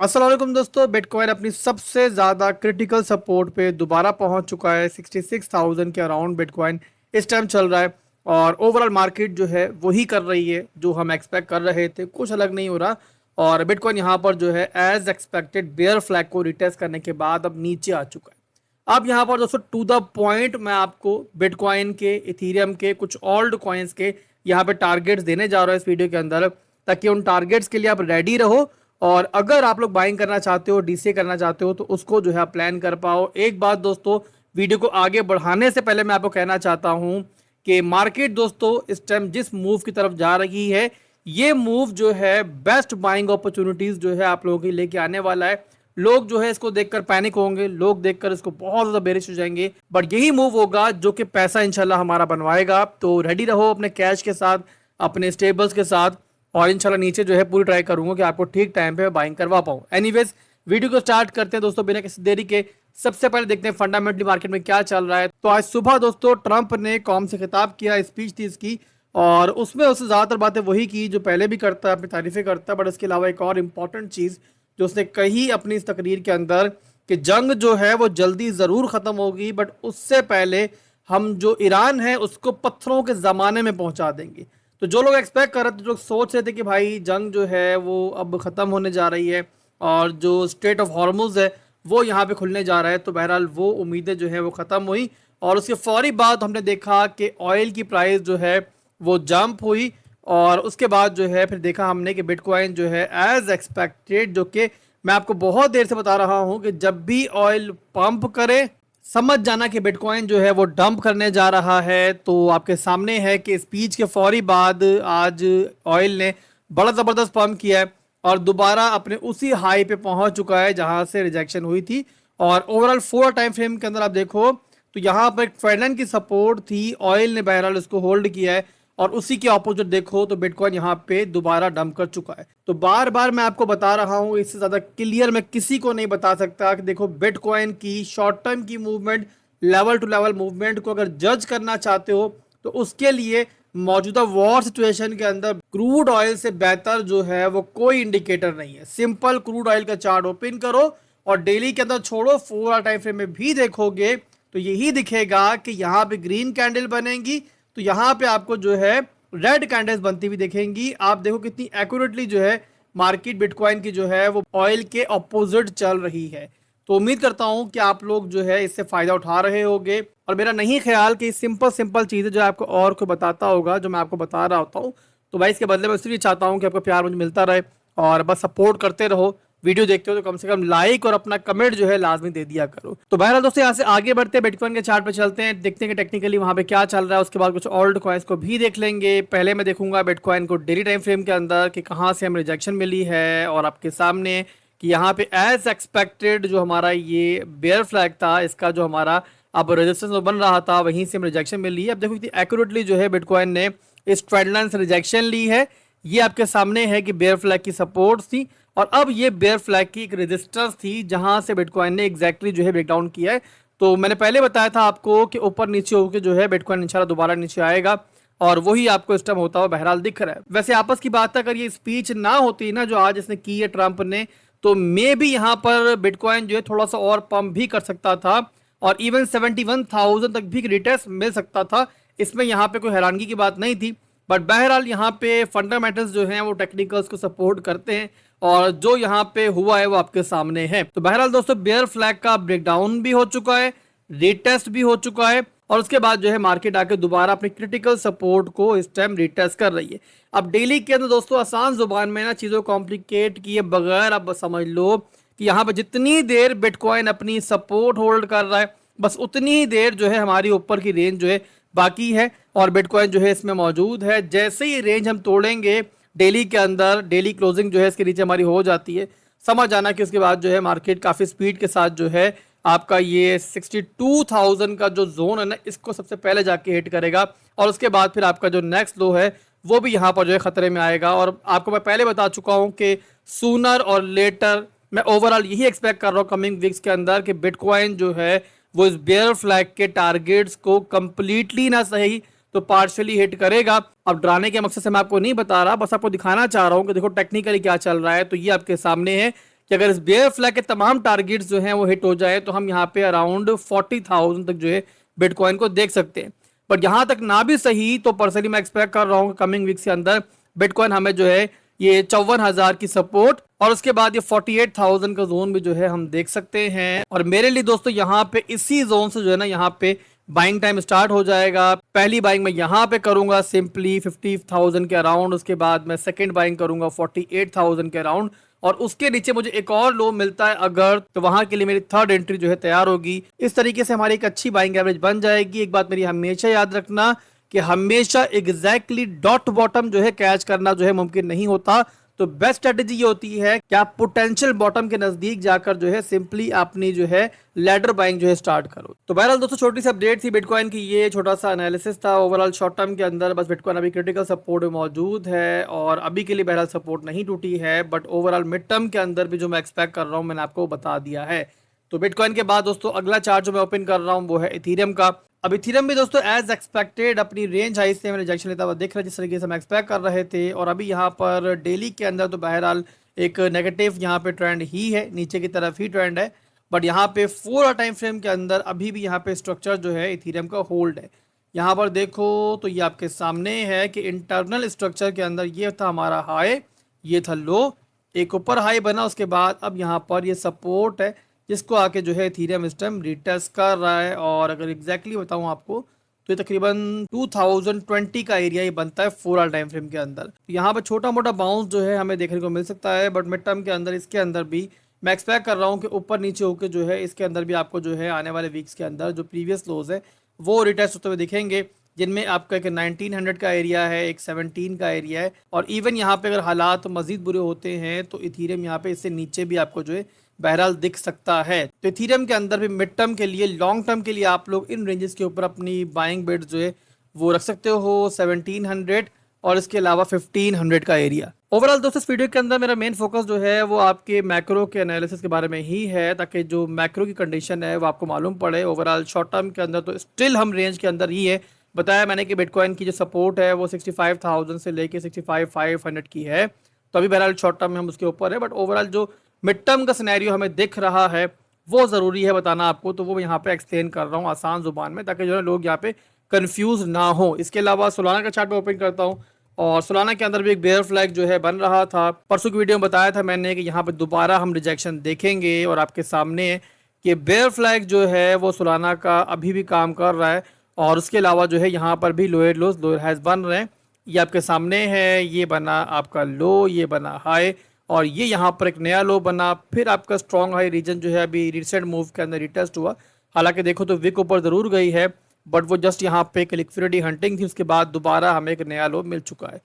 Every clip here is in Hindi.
अस्सलाम वालेकुम दोस्तों, बिटकॉइन अपनी सबसे ज़्यादा क्रिटिकल सपोर्ट पे दोबारा पहुंच चुका है। 66,000 के अराउंड बिटकॉइन इस टाइम चल रहा है और ओवरऑल मार्केट जो है वही कर रही है जो हम एक्सपेक्ट कर रहे थे, कुछ अलग नहीं हो रहा। और बिटकॉइन यहाँ पर जो है एज एक्सपेक्टेड बेयर फ्लैग को रिटेस्ट करने के बाद अब नीचे आ चुका है। अब यहाँ पर दोस्तों टू द पॉइंट मैं आपको बिटकॉइन के, इथीरियम के, कुछ ओल्ड कॉइन्स के यहाँ पे टारगेट्स देने जा रहा हूँ इस वीडियो के अंदर, ताकि उन टारगेट्स के लिए आप रेडी रहो। और अगर आप लोग बाइंग करना चाहते हो, डीसी करना चाहते हो, तो उसको जो है आप प्लान कर पाओ। एक बात दोस्तों, वीडियो को आगे बढ़ाने से पहले मैं आपको कहना चाहता हूं कि मार्केट दोस्तों इस टाइम जिस मूव की तरफ जा रही है, ये मूव जो है बेस्ट बाइंग अपॉर्चुनिटीज जो है आप लोगों के लेके आने वाला है। लोग जो है इसको देखकर पैनिक होंगे, लोग देखकर इसको बहुत ज्यादा बेरिश हो जाएंगे, बट यही मूव होगा जो कि पैसा इंशाल्लाह हमारा बनवाएगा। तो रेडी रहो अपने कैश के साथ, अपने स्टेबल्स के साथ, और इंशाल्लाह नीचे जो है पूरी ट्राई करूंगा कि आपको ठीक टाइम पे बाइंग करवा पाऊं। एनीवेज, वीडियो को स्टार्ट करते हैं दोस्तों बिना किसी देरी के। सबसे पहले देखते हैं फंडामेंटली मार्केट में क्या चल रहा है। तो आज सुबह दोस्तों ट्रंप ने कॉम से खिताब किया, स्पीच थी इसकी, और उसमें उससे ज़्यादातर बातें वही की जो पहले भी करता है, अपनी तारीफें करता है। बट इसके अलावा एक और इम्पॉर्टेंट चीज़ जो उसने कही अपनी इस तकरीर के अंदर, कि जंग जो है वो जल्दी ज़रूर ख़त्म होगी, बट उससे पहले हम जो ईरान है उसको पत्थरों के ज़माने में पहुंचा देंगे। तो जो लोग एक्सपेक्ट कर रहे थे, जो लोग सोच रहे थे कि भाई जंग जो है वो अब ख़त्म होने जा रही है और जो स्ट्रेट ऑफ हॉर्मुज़ है वो यहाँ पे खुलने जा रहा है, तो बहरहाल वो उम्मीदें जो है वो ख़त्म हुई। और उसके फौरी बाद हमने देखा कि ऑयल की प्राइस जो है वो जंप हुई, और उसके बाद जो है फिर देखा हमने कि बिटकॉइन जो है एज एक्सपेक्टेड, जो कि मैं आपको बहुत देर से बता रहा हूँ कि जब भी ऑयल पंप करे समझ जाना कि बिटकॉइन जो है वो डंप करने जा रहा है। तो आपके सामने है कि स्पीच के फौरी बाद आज ऑयल ने बड़ा ज़बरदस्त पंप किया है और दोबारा अपने उसी हाई पे पहुंच चुका है जहां से रिजेक्शन हुई थी। और ओवरऑल 4 टाइम फ्रेम के अंदर आप देखो तो यहाँ पर एक ट्रेंड की सपोर्ट थी, ऑयल ने बहरहाल उसको होल्ड किया है, और उसी के ऑपोजिट देखो तो बिटकॉइन यहाँ पे दोबारा डंप कर चुका है। तो बार बार मैं आपको बता रहा हूँ, इससे ज़्यादा क्लियर मैं किसी को नहीं बता सकता कि देखो बिटकॉइन की शॉर्ट टर्म की movement, level to level movement को अगर जज करना चाहते हो तो उसके लिए मौजूदा वॉर सिचुएशन के अंदर क्रूड ऑयल से बेहतर जो है वो कोई इंडिकेटर नहीं है। सिंपल क्रूड ऑयल का चार्ट ओपन करो और डेली के अंदर छोड़ो, 4 टाइम फ्रेम में भी देखोगे तो यही दिखेगा कि यहाँ पे ग्रीन कैंडल बनेगी, तो यहाँ पे आपको जो है रेड कैंडल्स बनती हुई दिखेंगी। आप देखो कितनी एक्यूरेटली जो है मार्केट बिटकॉइन की जो है वो ऑयल के अपोजिट चल रही है। तो उम्मीद करता हूं कि आप लोग जो है इससे फायदा उठा रहे होंगे, और मेरा नहीं ख्याल कि सिंपल सिंपल चीजें जो आपको और कोई बताता होगा जो मैं आपको बता रहा होता हूँ। तो भाई इसके बदले में इसलिए चाहता हूँ कि आपका प्यार मुझे मिलता रहे और बस सपोर्ट करते रहो। वीडियो देखते हो तो कम से कम लाइक और अपना कमेंट जो है लाजमी दे दिया करो। तो बहरहाल दोस्तों यहाँ से आगे बढ़ते हैं, बिटकॉइन के चार्ट पे चलते हैं, देखते हैं कि टेक्निकली वहाँ पे क्या चल रहा है। उसके बाद कुछ ओल्ड कॉइन्स को भी देख लेंगे। पहले मैं देखूंगा बिटकॉइन को डेली टाइम फ्रेम के अंदर कि कहाँ से हमें रिजेक्शन मिली है, और आपके सामने कि यहाँ पे एज एक्सपेक्टेड जो हमारा ये बेयर फ्लैग था, इसका जो हमारा अब रेजिस्टेंस बन रहा था वहीं से हमें रिजेक्शन मिली है। अब देखो कितनी एक्यूरेटली जो है बिटकॉइन ने इस ट्रेंड लाइन से रिजेक्शन ली है। ये आपके सामने है कि बेयर फ्लैग की सपोर्ट थी, और अब ये बेयर फ्लैग की एक रेजिस्टेंस थी जहां से बिटकॉइन ने एग्जैक्टली जो है ब्रेकडाउन किया है। तो मैंने पहले बताया था आपको कि ऊपर नीचे होकर जो है बिटकॉइन इंशाल्लाह दोबारा नीचे आएगा, और वही आपको इस टाइम होता हुआ बहरहाल दिख रहा है। वैसे आपस की बात अगर ये स्पीच ना होती ना जो आज इसने की है ट्रंप ने, तो मे भी यहाँ पर बिटकॉइन जो है थोड़ा सा और पंप भी कर सकता था और इवन 71,000 तक भी रिटेस्ट मिल सकता था। इसमें यहाँ पे कोई हैरानगी की बात नहीं थी, बट बहरहाल यहाँ पे फंडामेंटल्स जो हैं वो टेक्निकल्स को सपोर्ट करते हैं, और जो यहाँ पे हुआ है वो आपके सामने है। तो बहरहाल दोस्तों बेयर फ्लैग का ब्रेकडाउन भी हो चुका है, रीटेस्ट भी हो चुका है, और उसके बाद जो है मार्केट आके दोबारा अपनी क्रिटिकल सपोर्ट को इस टाइम रीटेस्ट कर रही है। अब डेली के अंदर दोस्तों आसान जुबान में ना चीज़ों कॉम्प्लिकेट किए बगैर अब समझ लो कि यहाँ पर जितनी देर बिटकॉइन अपनी सपोर्ट होल्ड कर रहा है, बस उतनी ही देर जो है हमारी ऊपर की रेंज जो है बाकी है, और बिटकॉइन जो है इसमें मौजूद है। जैसे ही रेंज हम तोड़ेंगे डेली के अंदर, डेली क्लोजिंग जो है इसके नीचे हमारी हो जाती है, समझ आना कि उसके बाद जो है मार्केट काफ़ी स्पीड के साथ जो है आपका ये 62,000 का जो जोन है ना, इसको सबसे पहले जाके हिट करेगा, और उसके बाद फिर आपका जो नेक्स्ट लो है वो भी यहाँ पर जो है खतरे में आएगा। और आपको मैं पहले बता चुका हूँ कि सूनर और लेटर मैं ओवरऑल यही एक्सपेक्ट कर रहा हूँ कमिंग वीक्स के अंदर कि बिटकॉइन जो है वो इस बेयर फ्लैग के टारगेट्स को कंप्लीटली ना सही तो पार्शियली हिट करेगा। अब डराने के मकसद से मैं आपको नहीं बता रहा, बस आपको दिखाना चाह रहा हूँ कि देखो टेक्निकली क्या चल रहा है। तो ये आपके सामने है कि अगर इस बेयर फ्लैग के तमाम टारगेट्स जो हैं वो हिट हो जाए तो हम यहाँ पे अराउंड 40,000 तक जो है बिटकॉइन को देख सकते हैं। बट यहाँ तक ना भी सही तो पर्सनली मैं एक्सपेक्ट कर रहा हूँ कमिंग वीक्स के अंदर बिटकॉइन हमें जो है ये 54,000 की सपोर्ट और उसके बाद ये 48,000 का जोन भी जो है हम देख सकते हैं। और मेरे लिए दोस्तों यहाँ पे इसी जोन से जो है ना यहाँ पे बाइंग टाइम स्टार्ट हो जाएगा। पहली बाइंग मैं यहाँ पे करूंगा सिंपली 50,000 के अराउंड, उसके बाद मैं सेकंड बाइंग करूंगा 48,000 के अराउंड, और उसके नीचे मुझे एक और लो मिलता है अगर, तो वहां के लिए मेरी थर्ड एंट्री जो है तैयार होगी। इस तरीके से हमारी एक अच्छी बाइंग एवरेज बन जाएगी। एक बात मेरी हमेशा याद रखना कि हमेशा एग्जैक्टली डॉट बॉटम जो है कैच करना जो है मुमकिन नहीं होता। तो बेस्ट स्ट्रेटेजी ये होती है कि आप पोटेंशियल बॉटम के नजदीक जाकर जो है सिंपली अपनी जो है लैडर बाइंग जो है स्टार्ट करो। तो बहरहाल दोस्तों छोटी सी अपडेट थी बिटकॉइन की, ये छोटा सा एनालिसिस था। ओवरऑल शॉर्ट टर्म के अंदर बस बिटकॉइन अभी क्रिटिकल सपोर्ट में मौजूद है और अभी के लिए बहरहाल सपोर्ट नहीं टूटी है, बट ओवरऑल मिड टर्म के अंदर भी जो मैं एक्सपेक्ट कर रहा हूँ मैंने आपको बता दिया है। तो बिटकॉइन के बाद दोस्तों अगला चार्ट जो मैं ओपन कर रहा हूँ वो है इथीरियम का। अब इथीरियम भी दोस्तों एज एक्सपेक्टेड अपनी रेंज हाई से रिजेक्शन लेता हुआ दिख रहा है जिस तरीके से हम एक्सपेक्ट कर रहे थे। और अभी यहाँ पर डेली के अंदर तो बहरहाल एक नेगेटिव यहाँ पे ट्रेंड ही है, नीचे की तरफ ही ट्रेंड है। बट यहाँ पे 4 टाइम फ्रेम के अंदर अभी भी यहाँ पे स्ट्रक्चर जो है इथीरियम का होल्ड है। यहाँ पर देखो तो ये आपके सामने है कि इंटरनल स्ट्रक्चर के अंदर ये था हमारा हाई, ये था लो, एक ऊपर हाई बना, उसके बाद अब यहाँ पर ये सपोर्ट है जिसको आके जो है इथीरियम इस टाइम रिटेस्ट कर रहा है। और अगर एग्जैक्टली बताऊं आपको तो ये तकरीबन 2020 का एरिया ये बनता है 4 टाइम फ्रेम के अंदर। तो यहाँ पर छोटा मोटा बाउंस जो है हमें देखने को मिल सकता है, बट मिड टर्म के अंदर इसके अंदर भी मैं एक्सपेक्ट कर रहा हूँ कि ऊपर नीचे होकर जो है इसके अंदर भी आपको जो है आने वाले वीक्स के अंदर जो प्रीवियस लोज है वो रिटेस्ट होते हुए दिखेंगे, जिनमें आपका एक 1900 का एरिया है, एक 17 का एरिया है। और इवन यहाँ पे अगर हालात मजीद बुरे होते हैं तो इथीरियम यहाँ पे इससे नीचे भी आपको जो है बहरहाल दिख सकता है। तो इथीरियम के अंदर भी मिड टर्म के लिए, लॉन्ग टर्म के लिए आप लोग इन रेंजेस के ऊपर अपनी बाइंग बेड जो है वो रख सकते हो 1700 और इसके अलावा 1500 का एरिया। ओवरऑल दोस्तों इस वीडियो के अंदर मेरा मेन फोकस जो है वो आपके मैक्रो के एनालिसिस के बारे में ही है, ताकि जो मैक्रो की कंडीशन है वो आपको मालूम पड़े। ओवरऑल शॉर्ट टर्म के अंदर तो स्टिल हम रेंज के अंदर ही है। बताया मैंने कि बिटकॉइन की जो सपोर्ट है वो 65,000 से लेके 65,500 की है, तो अभी बहरहाल शॉर्ट टर्म में हम उसके ऊपर है। बट ओवरऑल जो मिड टर्म का सिनेरियो हमें दिख रहा है वो ज़रूरी है बताना आपको, तो वो मैं यहाँ पे एक्सप्लेन कर रहा हूँ आसान जुबान में, ताकि जो है लोग यहाँ पे कंफ्यूज ना हो। इसके अलावा सोलाना का चार्ट में ओपन करता हूँ और सोलाना के अंदर भी एक बेयर फ्लैग जो है बन रहा था। परसों की वीडियो में बताया था मैंने कि यहाँ पे दोबारा हम रिजेक्शन देखेंगे और आपके सामने है कि बेयर फ्लैग जो है वो सोलाना का अभी भी काम कर रहा है। और उसके अलावा जो है यहाँ पर भी लोअर लोज लोअर हाइज बन रहे हैं, ये आपके सामने है, ये बना आपका लो, ये बना हाई, और ये यहाँ पर एक नया लो बना। फिर आपका स्ट्रॉन्ग हाई रीजन जो है अभी रिसेंट मूव के अंदर रिटेस्ट हुआ, हालांकि देखो तो विक ऊपर ज़रूर गई है, बट वो जस्ट यहाँ पे एक लिक्विडिटी हंटिंग थी, उसके बाद दोबारा हमें एक नया लो मिल चुका है।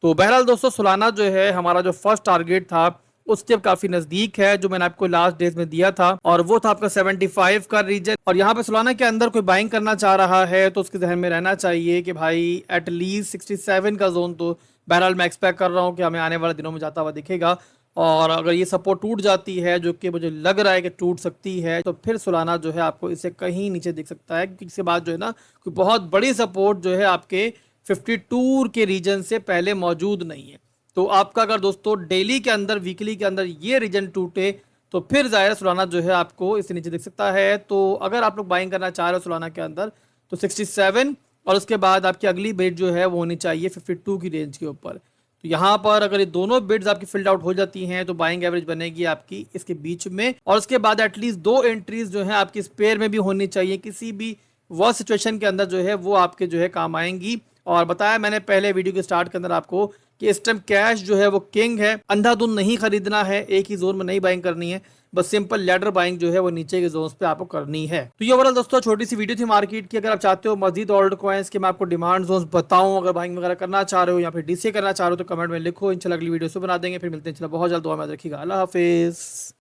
तो बहरहाल दोस्तों सोलाना जो है हमारा जो फर्स्ट टारगेट था उसके काफी नजदीक है, जो मैंने आपको लास्ट डेज में दिया था, और वो था आपका 75 का रीजन। और यहाँ पे सोलाना के अंदर कोई बाइंग करना चाह रहा है तो उसके जहन में रहना चाहिए कि भाई एटलीस्ट 67 का जोन तो बहरहाल मैं एक्सपेक्ट कर रहा हूँ कि हमें आने वाले दिनों में जाता हुआ दिखेगा। और अगर ये सपोर्ट टूट जाती है, जो कि मुझे लग रहा है कि टूट सकती है, तो फिर सोलाना जो है आपको इससे कहीं नीचे दिख सकता है, क्योंकि इसके बाद जो है ना कोई बहुत बड़ी सपोर्ट जो है आपके 52 के रीजन से पहले मौजूद नहीं है। तो आपका अगर दोस्तों डेली के अंदर, वीकली के अंदर ये रीजन टूटे तो फिर ज़ाहिर सोलाना जो है आपको इससे नीचे दिख सकता है। तो अगर आप लोग बाइंग करना चाह रहे हो सोलाना के अंदर तो 67 और उसके बाद आपकी अगली बेट जो है वो होनी चाहिए 52 की रेंज के ऊपर। तो यहाँ पर अगर ये दोनों बिड्स आपकी फिल्ड आउट हो जाती हैं तो बाइंग एवरेज बनेगी आपकी इसके बीच में, और उसके बाद एटलीस्ट 2 एंट्रीज जो है आपकी स्पेयर में भी होनी चाहिए, किसी भी वर्स्ट सिचुएशन के अंदर जो है वो आपके जो है काम आएंगी। और बताया मैंने पहले वीडियो के स्टार्ट के अंदर आपको कि इस टाइम कैश जो है वो किंग है, अंधाधुंध नहीं खरीदना है, एक ही जोन में नहीं बाइंग करनी है, बस सिंपल लैडर बाइंग जो है वो नीचे के जोन्स पे आपको करनी है। तो ये ओवरऑल दोस्तों छोटी सी वीडियो थी मार्केट की। अगर आप चाहते हो मजीद ऑल्ट कॉइंस के मैं आपको डिमांड जोन्स बताऊं, अगर बाइंग वगैरह करना चाह रहे हो या फिर डीसी करना चाह रहे हो तो कमेंट में लिखो, इंशाल्लाह अगली वीडियो से बना देंगे। फिर मिलते हैं, इंशाल्लाह बहुत जल्द, दुआ में याद रखिएगा। अल्लाह हाफिज।